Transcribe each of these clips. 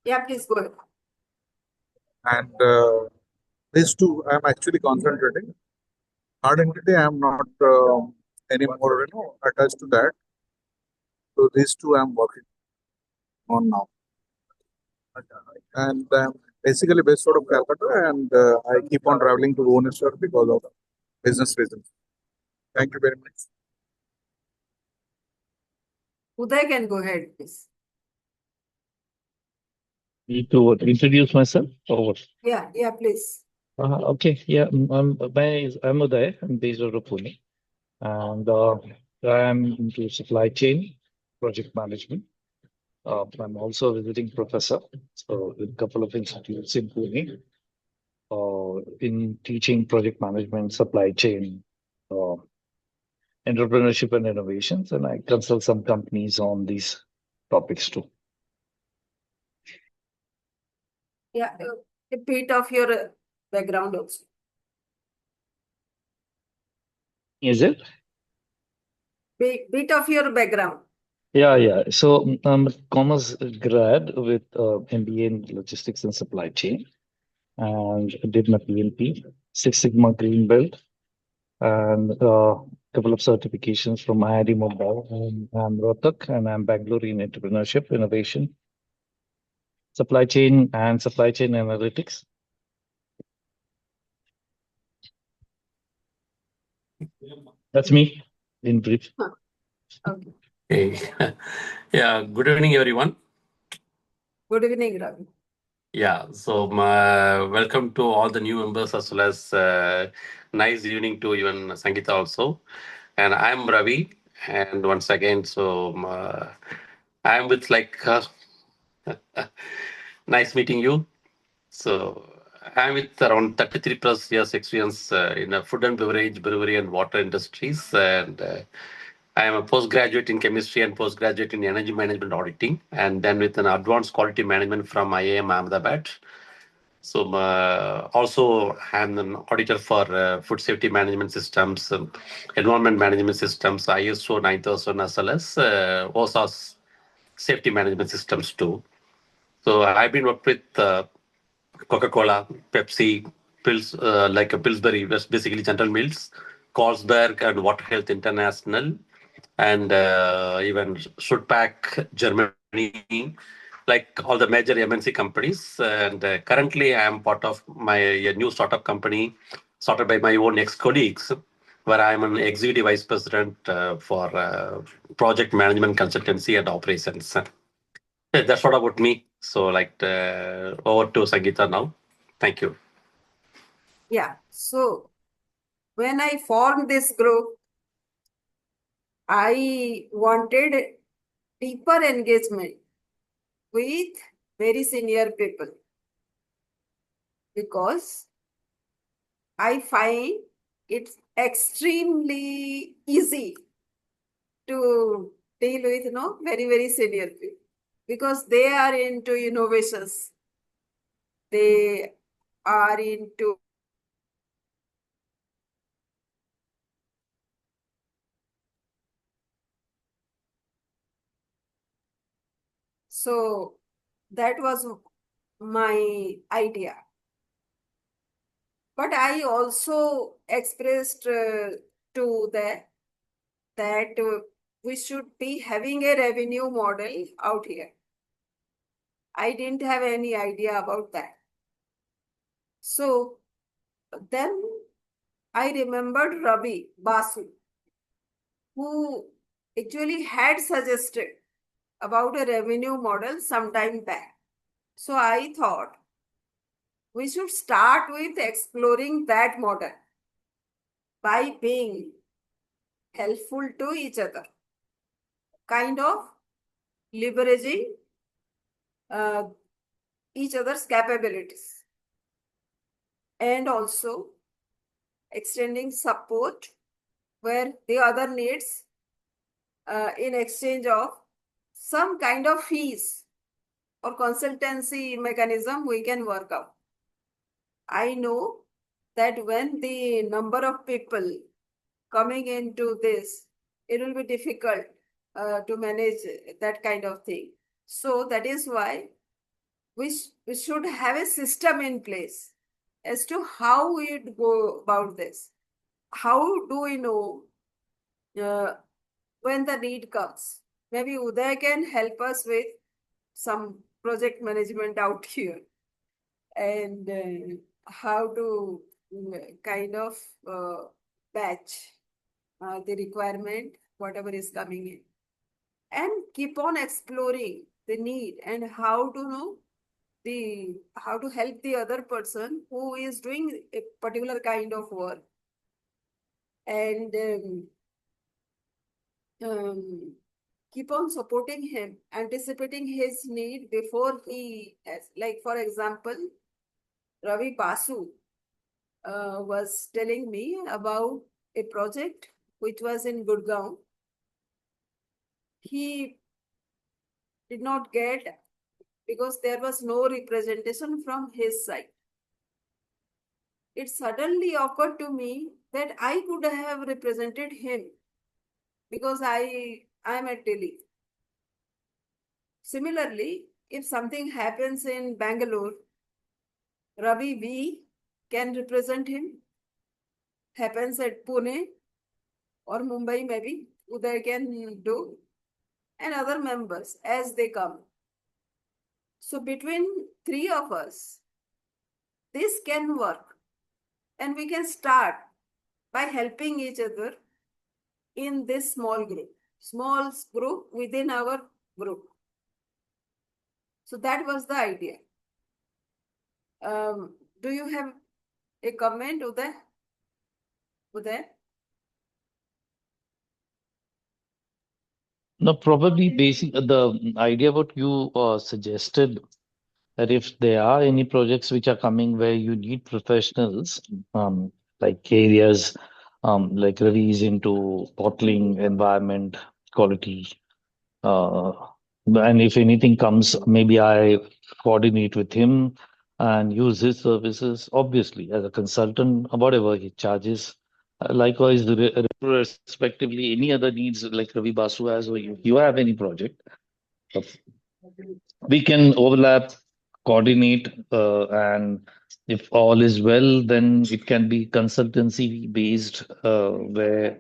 Yeah, please go ahead. And these two, I'm actually concentrating. Hard entity, I'm not anymore, attached to that. So these two, I'm working on now. And I'm basically based out of Calcutta, and I keep on traveling to Bhubaneswar because of business reasons. Thank you very much. Uday can go ahead, please. Need to introduce myself or what? Yeah, please. Okay, yeah, I'm Uday. I'm based out of Pune, and I'm into supply chain, project management. I'm also a visiting professor, so in a couple of institutes in Pune, in teaching project management, supply chain, uh, entrepreneurship, and innovations, and I consult some companies on these topics too. Yeah, a bit of your background also. Is it? Bit of your background. Yeah. So I'm a commerce grad with MBA in logistics and supply chain, and I did my PMP, Six Sigma Green Belt, and a couple of certifications from IIT Mumbai. I'm Rohtak, and I'm Bangalore in entrepreneurship, innovation, supply chain analytics. That's me in brief. Okay. Hey. Yeah, good evening, everyone. Good evening, Ravi. Yeah, so welcome to all the new members as well as nice evening to even Sangeeta also. And I'm Ravi. And once again, so I'm with nice meeting you. So I'm with around 33 plus years experience in the food and beverage, brewery and water industries. And I am a postgraduate in chemistry and postgraduate in energy management auditing, and then with an advanced quality management from IIM Ahmedabad. So also I'm an auditor for food safety management systems, environment management systems, ISO 9000 as well as OSAS safety management systems too. So I've been worked with Coca-Cola, Pepsi, Pils, like a Pillsbury, basically General Mills, Carlsberg, and Water Health International, and even Sudpack, Germany, like all the major MNC companies. And currently, I am part of my new startup company, started by my own ex-colleagues, where I am an executive vice president for project management consultancy and operations. Yeah, that's what about me. So, over to Sangeeta now. Thank you. Yeah. So when I formed this group, I wanted deeper engagement with very senior people because I find it's extremely easy to deal with, very, very senior people because they are into innovations. They are into so that was my idea. But I also expressed to that we should be having a revenue model out here. I didn't have any idea about that. So then I remembered Ravi Basu, who actually had suggested about a revenue model some time back. So I thought we should start with exploring that model by being helpful to each other, kind of leveraging uh, each other's capabilities and also extending support where the other needs in exchange of some kind of fees or consultancy mechanism we can work out. I know that when the number of people coming into this, it will be difficult to manage that kind of thing. So that is why we should have a system in place as to how we'd go about this. How do we know when the need comes? Maybe Uday can help us with some project management out here and how to kind of batch the requirement, whatever is coming in, and keep on exploring the need and how to know how to help the other person who is doing a particular kind of work, and keep on supporting him, anticipating his need before he has. Like, for example, Ravi Basu was telling me about a project which was in Gurgaon. He did not get because there was no representation from his side. It suddenly occurred to me that I could have represented him because I am at Delhi. Similarly, if something happens in Bangalore, Ravi V can represent him. Happens at Pune or Mumbai, maybe Uday can do, and other members as they come. So between three of us, this can work, and we can start by helping each other in this small group within our group. So that was the idea. Do you have a comment, Uday? Uday? No, probably basic the idea what you suggested that if there are any projects which are coming where you need professionals, like areas like Ravi is into bottling, environment, quality, uh, and if anything comes, maybe I coordinate with him and use his services. Obviously, as a consultant, whatever he charges. Likewise, respectively, any other needs like Ravi Basu has, or you have any project, uh, we can overlap, coordinate, and if all is well, then it can be consultancy based, where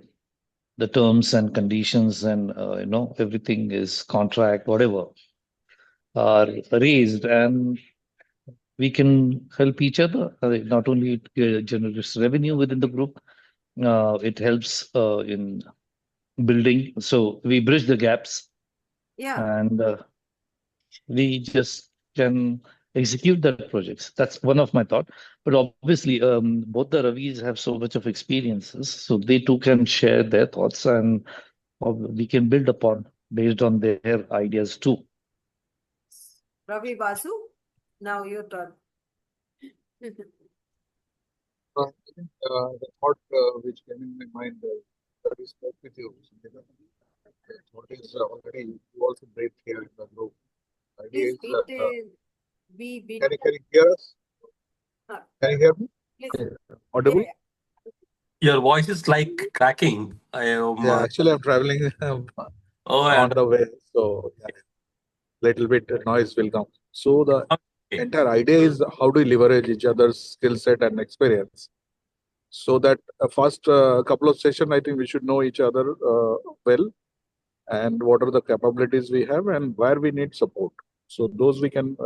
the terms and conditions and everything is contract, whatever are raised, and we can help each other. Not only it generates revenue within the group, it helps in building. So we bridge the gaps, Yeah. and we just can execute the projects. That's one of my thought. But obviously, both the Ravis have so much of experiences, so they too can share their thoughts, and we can build upon based on their ideas too. Ravi Basu, now your turn. I think the thought which came in my mind that is spoke with you, Sangeeta. The thought is already you also breathed here in the group. The idea Please is, be can you hear us? Can you hear me? please. Audible? Yeah. Your voice is like cracking. I am. Yeah, actually, I'm traveling Oh, I on the way, so yeah, little bit noise will come. So the understand. entire idea is how do we leverage each other's skill set and experience, so that first couple of session, I think we should know each other well, and what are the capabilities we have and where we need support. So those we can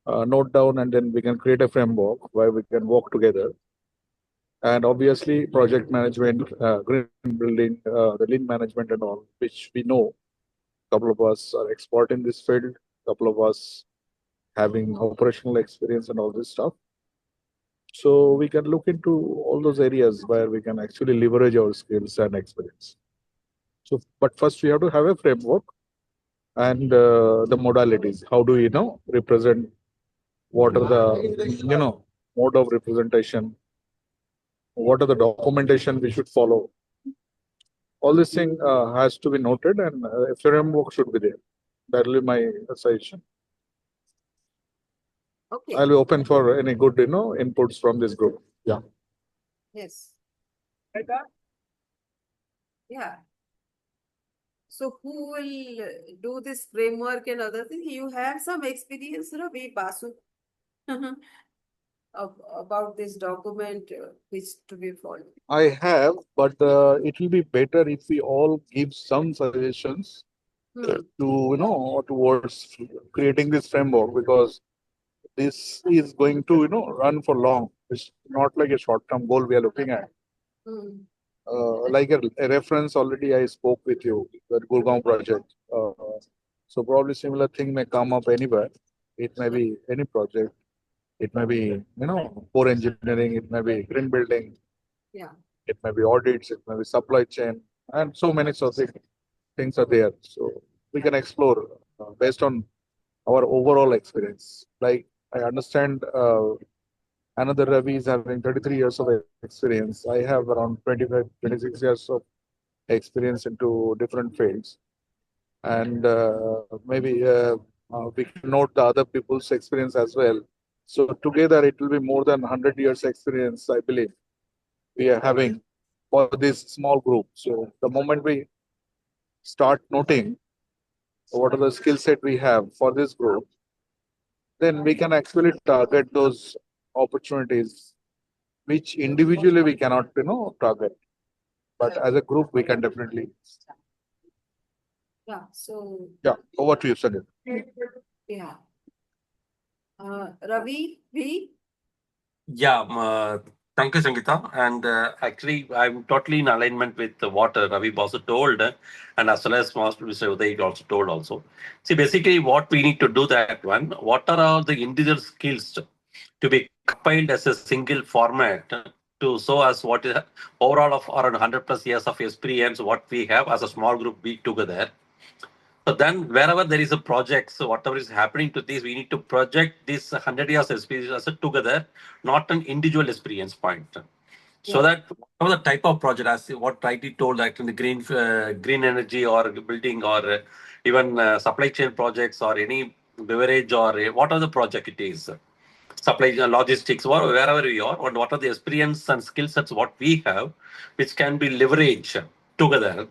note down, and then we can create a framework where we can work together. And obviously, project management, green building, the lean management, and all, which we know. Couple of us are expert in this field. Couple of us having operational experience and all this stuff. So we can look into all those areas where we can actually leverage our skills and experience. So, but first we have to have a framework and the modalities. How do you know represent? What are the mode of representation? What are the documentation we should follow? All this thing has to be noted, and a framework should be there. That will be my suggestion. Okay. I'll be open for any good inputs from this group. Yeah. Yes. Yeah. So who will do this framework and other things? You have some experience, Ravi Basu, about this document which to be followed. I have, but it will be better if we all give some suggestions Hmm. to towards creating this framework, because this is going to run for long. It's not like a short-term goal we are looking at. Hmm. Like a reference already I spoke with you, the Gurgaon project. So probably similar thing may come up anywhere. It may be any project. It may be core engineering. It may be green building. Yeah. It may be audits. It may be supply chain, and so many sort of things are there. So we can explore based on our overall experience. Like I understand another Ravi is having 33 years of experience. I have around 25, 26 years of experience into different fields. And maybe we can note the other people's experience as well. So together it will be more than 100 years experience, I believe, we are having for this small group. So the moment we start noting what are the skill set we have for this group, then we can actually target those opportunities which individually we cannot target, but as a group we can definitely. Yeah. So Yeah, over to you, Sanjay. yeah. Ravi, V. Yeah, thank you, Sangeeta. And actually, I'm totally in alignment with what Ravi also told, and as well as Master Mr. Uday also told also. See, basically, what we need to do that one, what are all the individual skills to be compiled as a single format to show us what is overall of around 100 plus years of experience, what we have as a small group be together. So then, wherever there is a project, so whatever is happening to this, we need to project this 100 years experience as a together, not an individual experience point. So Yeah. that whatever the type of project, as what rightly told, like in the green energy or building or even supply chain projects or any beverage or whatever the project it is, supply chain logistics, wherever we are, and what are the experience and skill sets what we have, which can be leveraged together.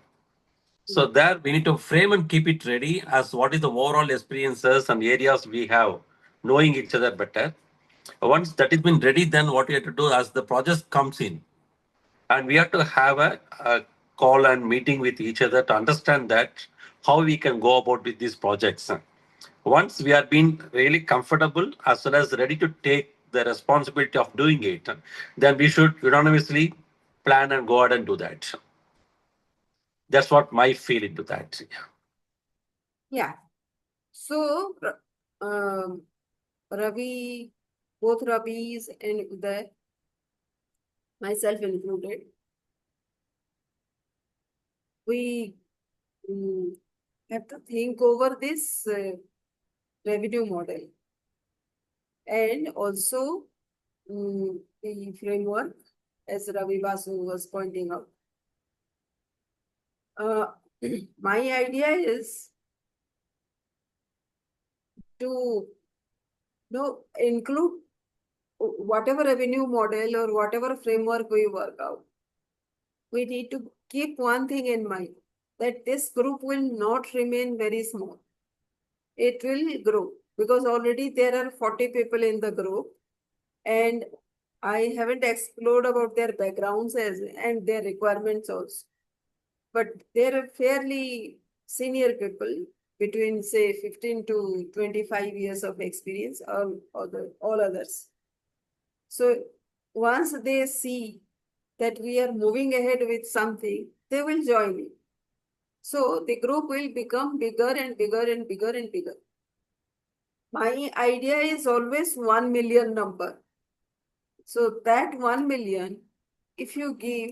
So Hmm. there we need to frame and keep it ready as what is the overall experiences and areas we have, knowing each other better. Once that has been ready, then what we have to do as the project comes in, and we have to have a call and meeting with each other to understand that how we can go about with these projects. Once we are being really comfortable as well as ready to take the responsibility of doing it, then we should unanimously plan and go ahead and do that. That's what my feel into that. Yeah. So, um, Ravi, both Ravis and Uday, myself included, we have to think over this revenue model and also the framework, as Ravi Basu was pointing out. My idea is to include whatever revenue model or whatever framework we work out. We need to keep one thing in mind, that this group will not remain very small. It will grow because already there are 40 people in the group, and I haven't explored about their backgrounds and their requirements also. But they are fairly senior people between say 15 to 25 years of experience, all others. So once they see that we are moving ahead with something, they will join me. So the group will become bigger and bigger and bigger and bigger. My idea is always 1 million number. So that 1 million, if you give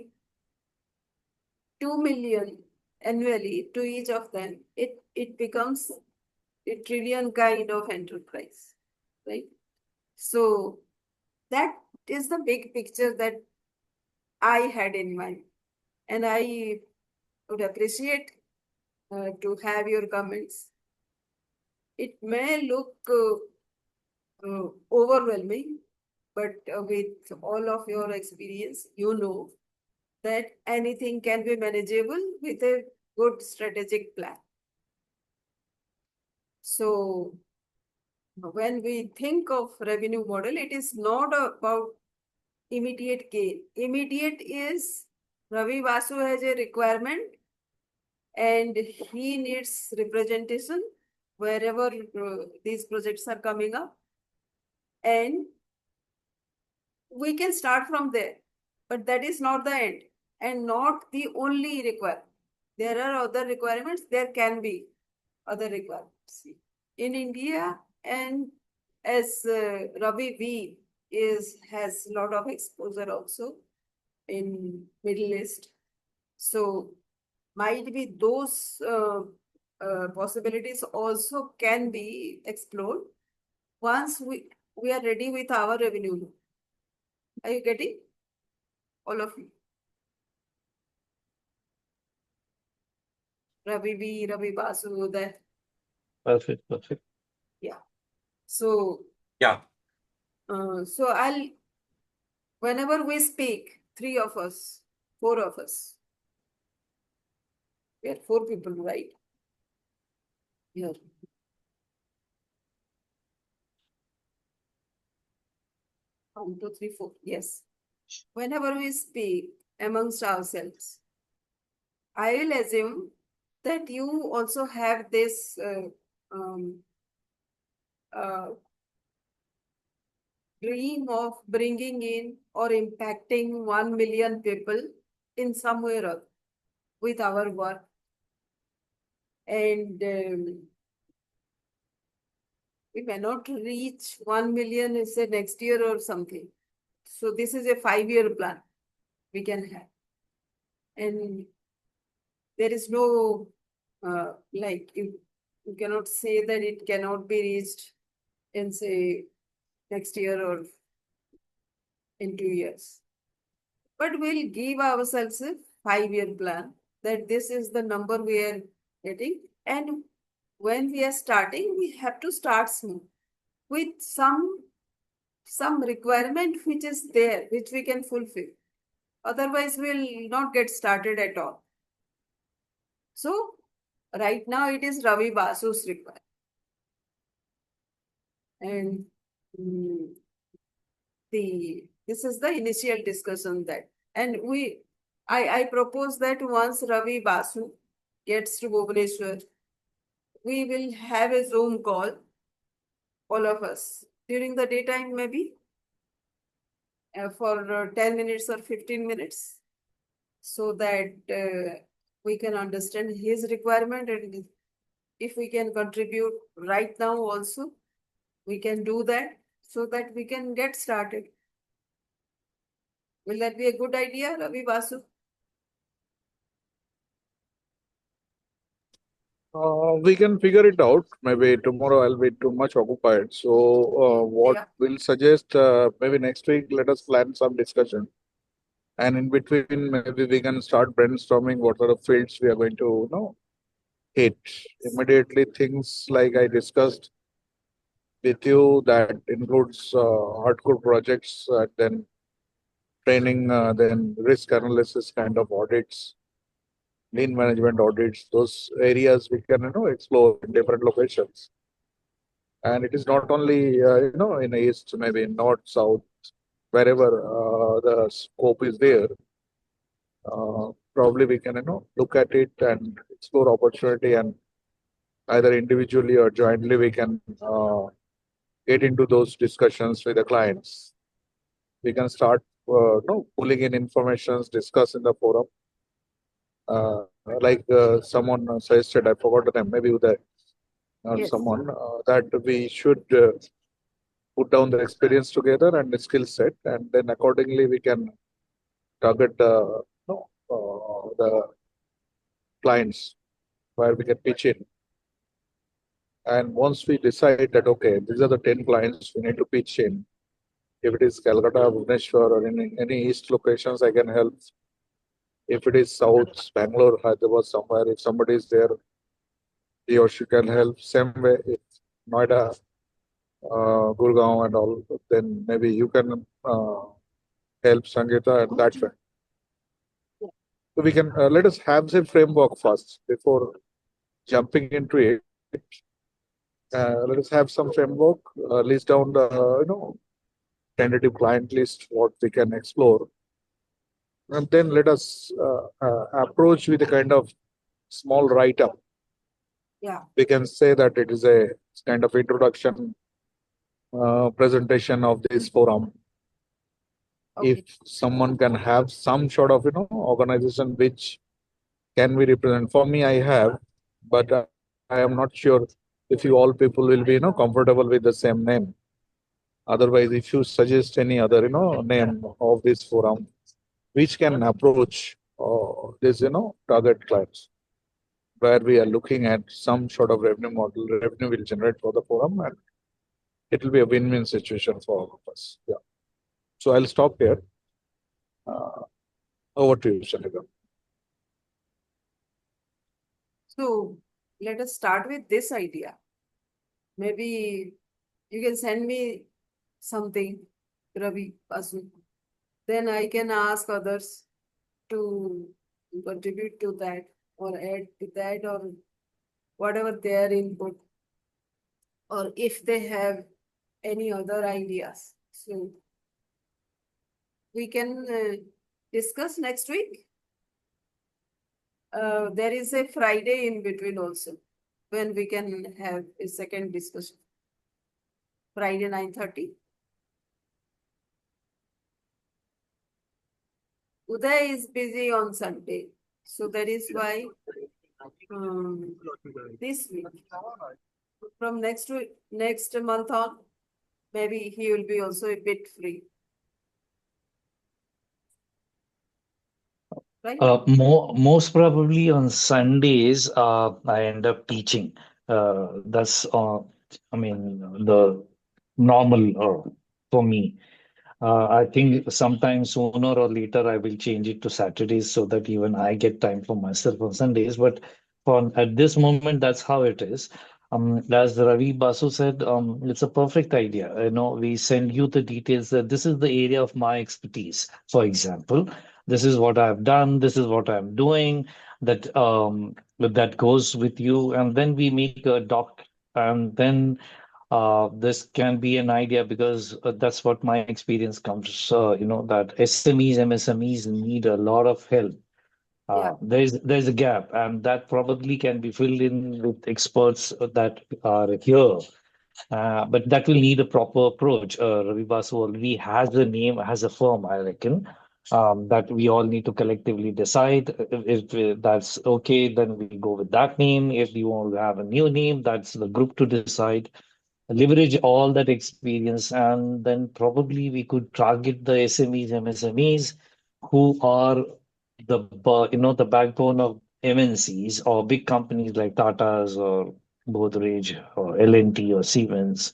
2 million annually to each of them, it becomes a trillion kind of enterprise, right? So that is the big picture that I had in mind. And I would appreciate to have your comments. It may look overwhelming, but with all of your experience, you know that anything can be manageable with a good strategic plan. So when we think of revenue model, it is not about immediate gain. Immediate is Ravi Vasu has a requirement and he needs representation wherever these projects are coming up. And we can start from there, but that is not the end and not the only requirement. There are other requirements. There can be other requirements in India, and as Ravi V has a lot of exposure also in Middle East, so might be those possibilities also can be explored once we are ready with our revenue. Are you getting? All of you. Ravi V, Ravi Basu, that. Perfect, perfect. Yeah. So, Yeah. so whenever we speak, three of us, four of us, we are four people, right? Here. 1, 2, 3, 4. Yes. Whenever we speak amongst ourselves, I will assume that you also have this dream of bringing in or impacting 1 million people in some way or other with our work. And we may not reach 1 million, say next year or something. So this is a 5-year plan we can have. And there is no, like, you cannot say that it cannot be reached in, say, next year or in 2 years. But we'll give ourselves a 5-year plan that this is the number we are getting. And when we are starting, we have to start small with some requirement which is there, which we can fulfill. Otherwise, we'll not get started at all. So, right now it is Ravi Basu's requirement. And this is the initial discussion that, and I propose that once Ravi Basu gets to Bhubaneswar, we will have a Zoom call, all of us, during the daytime maybe, for 10 minutes or 15 minutes, so that we can understand his requirement, and if we can contribute right now also, we can do that so that we can get started. Will that be a good idea, Ravi Basu? We can figure it out. Maybe tomorrow I'll be too much occupied. So, what Yeah. we'll suggest, maybe next week, let us plan some discussion. And in between, maybe we can start brainstorming what are the fields we are going to, hit. Immediately, things like I discussed with you that includes hardcore projects, then training, then risk analysis kind of audits, lean management audits. Those areas we can, explore in different locations. And it is not only, in east, maybe in north, south, wherever the scope is there. Probably we can, look at it and explore opportunity, and either individually or jointly we can get into those discussions with the clients. We can start, pulling in informations, discuss in the forum. Like someone suggested, I forgot the name, maybe Uday or Yes. someone, that we should put down the experience together and the skill set, and then accordingly we can target the clients where we can pitch in. And once we decide that, okay, these are the 10 clients we need to pitch in, if it is Calcutta, Bhubaneswar, or any east locations, I can help. If it is south, Bangalore, Hyderabad, somewhere, if somebody is there, he or she can help. Same way, if Noida, Gurgaon, and all, then maybe you can help Sangeeta and that way. So we can let us have the framework first before jumping into it. Let us have some framework, list down the tentative client list, what we can explore, and then let us approach with a kind of small write-up. Yeah. We can say that it is a kind of introduction presentation of this forum. Okay. If someone can have some sort of organization which can be represent, for me I have, but I am not sure if you all people will be comfortable with the same name. Otherwise, if you suggest any other name of this forum which can approach this target clients, where we are looking at some sort of revenue model, revenue will generate for the forum, and it will be a win-win situation for all of us. Yeah. So I'll stop here. Over to you, Shanika. So let us start with this idea. Maybe you can send me something, Ravi, Basu. Then I can ask others to contribute to that or add to that or whatever their input, or if they have any other ideas. So we can discuss next week. There is a Friday in between also when we can have a second discussion. Friday 9:30. Uday is busy on Sunday, so that is why this week, from next month on, maybe he will be also a bit free. Right? Most probably on Sundays, I end up teaching. That's, I mean, the normal for me. I think sometime sooner or later I will change it to Saturdays so that even I get time for myself on Sundays. But for at this moment, that's how it is. As Ravi Basu said, it's a perfect idea. We send you the details that this is the area of my expertise. For example, this is what I've done, this is what I'm doing, that goes with you, and then we make a doc, and then this can be an idea because that's what my experience comes, that SMEs, MSMEs need a lot of help. Yeah. There's a gap, and that probably can be filled in with experts that are here. But that will need a proper approach. Ravi Basu already has a name, has a firm, I reckon, that we all need to collectively decide. If that's okay, then we go with that name. If you want to have a new name, that's the group to decide. Leverage all that experience, and then probably we could target the SMEs, MSMEs, who are the backbone of MNCs or big companies like Tata's or Godrej or L&T or Siemens.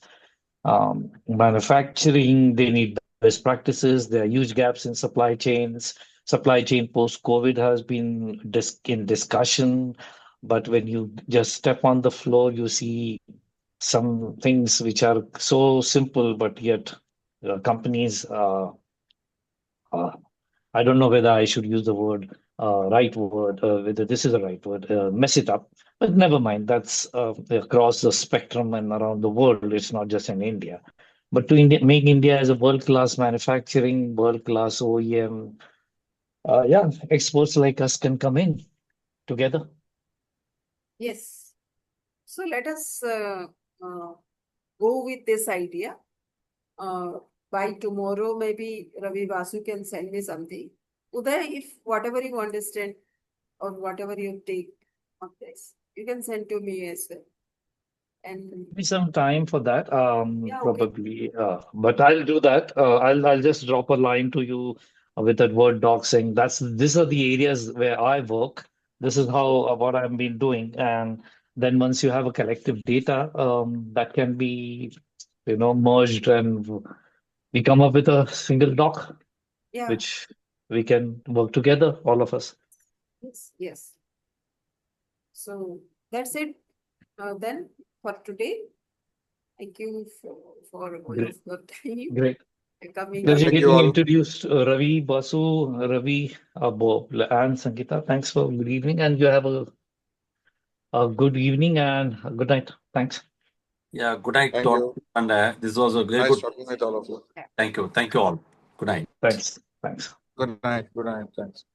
Manufacturing, they need best practices. There are huge gaps in supply chains. Supply chain post-COVID has been in discussion, but when you just step on the floor, you see some things which are so simple, but yet companies, uh, I don't know whether I should use the right word, whether this is the right word, mess it up. But never mind, that's across the spectrum and around the world. It's not just in India. But to make India as a world-class manufacturing, world-class OEM, yeah, exports like us can come in together. Yes. So let us go with this idea. By tomorrow, maybe Ravi Basu can send me something. Uday, if whatever you understand or whatever you take on this, you can send to me as well. And Be some time for that, yeah, okay. probably. But I'll do that. I'll just drop a line to you with that Word doc saying these are the areas where I work. This is how what I've been doing, and then once you have a collective data, that can be merged, and we come up with a single doc, Yeah. which we can work together, all of us. Yes. Yes. So that's it. Then for today, thank you for all Great, of your time. great. coming Pleasure Thank here. you getting all. introduced, Ravi, Basu, Ravi, Bob, and Sangeeta. Thanks for good evening, and you have a good evening and a good night. Thanks. Yeah, good night Thank to all. you. And this was a very Nice good. talking with all of you. Yeah. Thank you. Thank you all. Good night. Thanks. Thanks. Good night. Good night. Thanks.